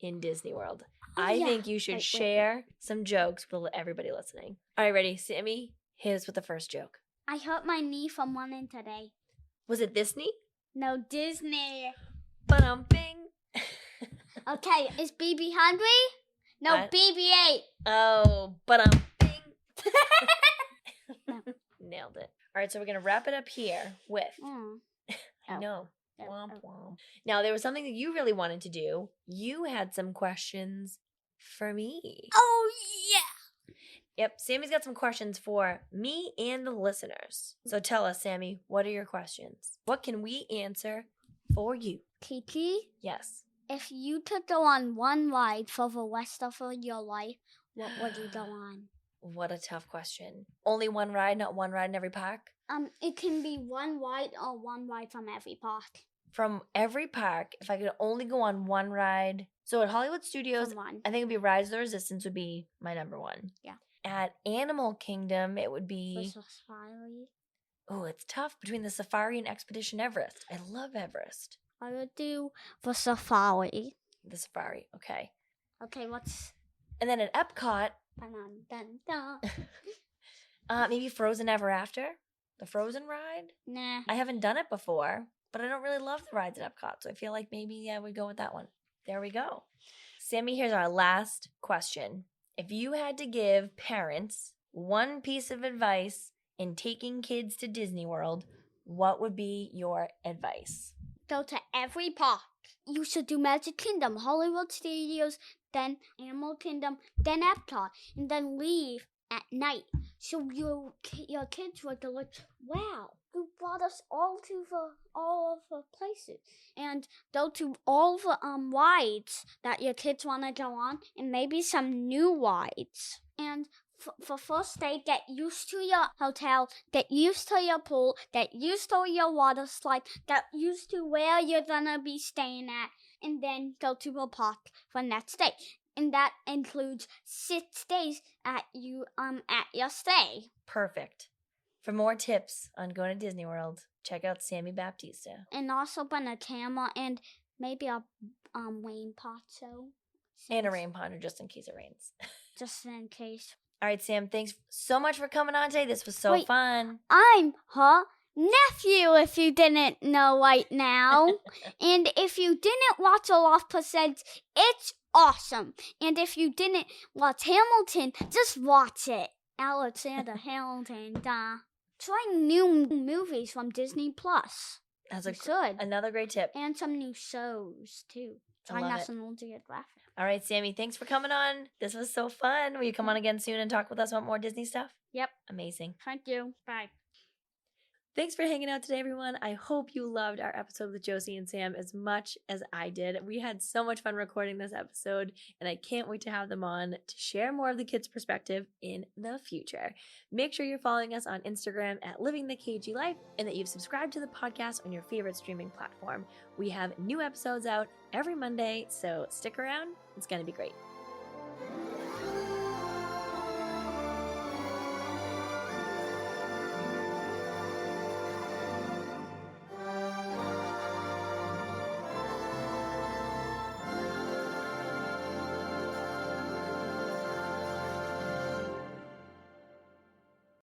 in Disney World. Oh, I yeah. think you should Wait. share some jokes with everybody listening. All right, ready? Sammy, hit us with the first joke. I hurt my knee from running today. Was it this knee? No, Disney. Ba-dum-bing. Okay, is BB hungry? No, What? BB-8. Oh, ba-dum-bing. Nailed it. All right, so we're going to wrap it up here with... I Oh. know. Oh, Womp oh. womp. Now, there was something that you really wanted to do. You had some questions for me. Oh, yeah. Yep, Sammy's got some questions for me and the listeners. So tell us, Sammy, what are your questions? What can we answer for you? Kiki, Yes. If you could go on one ride for the rest of your life, what would you go on? What a tough question. Only one ride, not one ride in every park? It can be one ride or one ride from every park. From every park, if I could only go on one ride. So at Hollywood Studios, One. I think it'd be Rise of the Resistance would be my number one. Yeah. At Animal Kingdom, it would For be... safari. Oh, it's tough between the Safari and Expedition Everest. I love Everest. I would do the safari. The Safari, okay. Okay, what's... And then at Epcot, Dun, dun, dun. maybe Frozen Ever After, the Frozen ride. Nah. I haven't done it before, but I don't really love the rides at Epcot, so I feel like maybe I would go with that one. There we go. Sammy, here's our last question. If you had to give parents one piece of advice in taking kids to Disney World, what would be your advice? Go to every park. You should do Magic Kingdom, Hollywood Studios, then Animal Kingdom, then Epcot, and then leave at night. So your kids would go like, wow, you brought us all of the places. And go to all the rides that your kids want to go on, and maybe some new rides. And for first day, get used to your hotel, get used to your pool, get used to your water slide, get used to where you're gonna be staying at, and then go to the park for next day. And that includes 6 days at your stay. Perfect. For more tips on going to Disney World, check out Sammy Baptista. And also bring a camera and maybe a rain poncho. And a rain poncho just in case it rains. Just in case. All right, Sam, thanks so much for coming on today. This was so fun. I'm her nephew, if you didn't know right now. And if you didn't watch A Lost Percent, it's awesome. And if you didn't watch Hamilton, just watch it. Alexander Hamilton. Try new movies from Disney Plus. That's good. Another great tip. And some new shows, too. Try National Geographic. All right, Sammy, thanks for coming on. This was so fun. Will you come on again soon and talk with us about more Disney stuff? Yep. Amazing. Thank you. Bye. Thanks for hanging out today, everyone. I hope you loved our episode with Josie and Sam as much as I did. We had so much fun recording this episode, and I can't wait to have them on to share more of the kids' perspective in the future. Make sure you're following us on Instagram at Living the KG Life and that you've subscribed to the podcast on your favorite streaming platform. We have new episodes out every Monday, so stick around. It's going to be great.